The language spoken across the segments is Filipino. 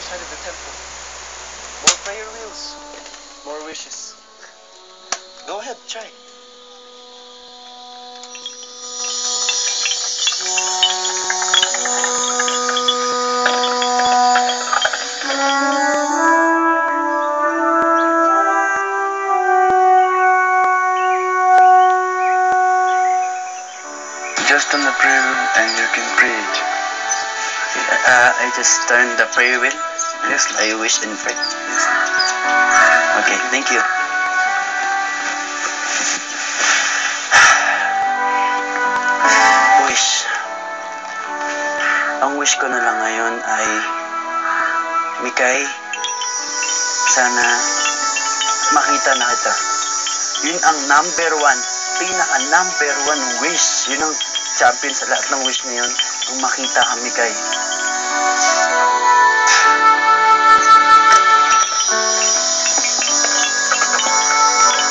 side of the temple. More prayer wheels. More wishes. Go ahead, try. Just on the prayer wheel and you can pray it. I just turn the prayer wheel. Yes, I wish and pray. yes. Okay, thank you. Wish. Ang wish ko na lang ngayon ay, Mikay, sana makita na kita. Yun ang number one, pinaka-number one wish. Yun ang champion sa lahat ng wish na yun, ang makita ka, Mikay.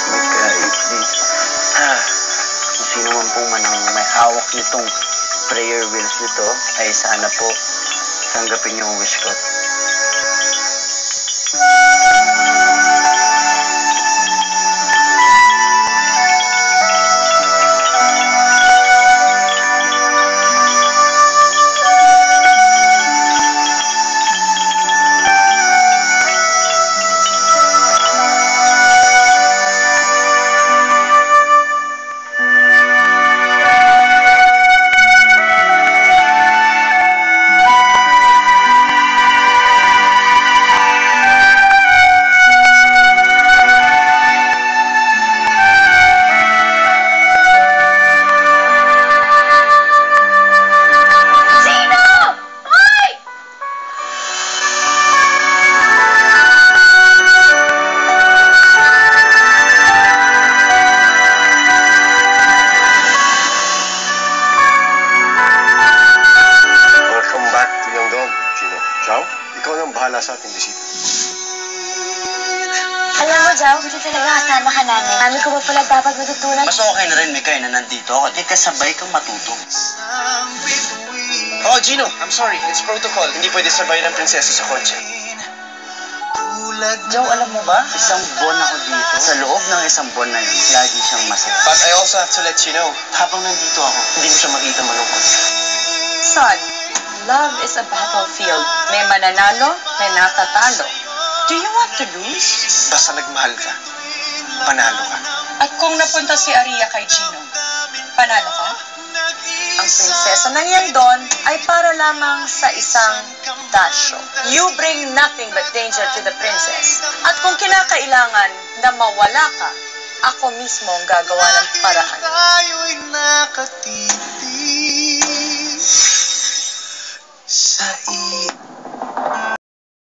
Mikay, please. Kung sino man po man ang may hawak nitong prayer wheels nito, ay sana po tanggapin yung wish ko. Bahala sa ating bisita. Alam mo, Jao, buti talaga kasama ka namin. Mami ko pa pala dapat matutunan. Mas okay na rin, Mikay, na nandito ako at kasabay kang matuto. Oh, Gino, I'm sorry. It's protocol. Hindi pwede sabay ng prinsesa sa kotse. Joe, alam mo ba? Isang buwan ako dito. Sa loob ng isang buwan na yun, lagi siyang masaya. But I also have to let you know, habang nandito ako, hindi mo siya makita malungkot. Son, love is a battlefield. May mananalo, may natatalo. Do you want to lose? Basta nagmahal ka, panalo ka. At kung napunta si Aria kay Gino, panalo ka? Ang prinsesa ng Yandon ay para lamang sa isang dasyo. You bring nothing but danger to the princess. At kung kinakailangan na mawala ka, ako mismo ang gagawa ng paraan.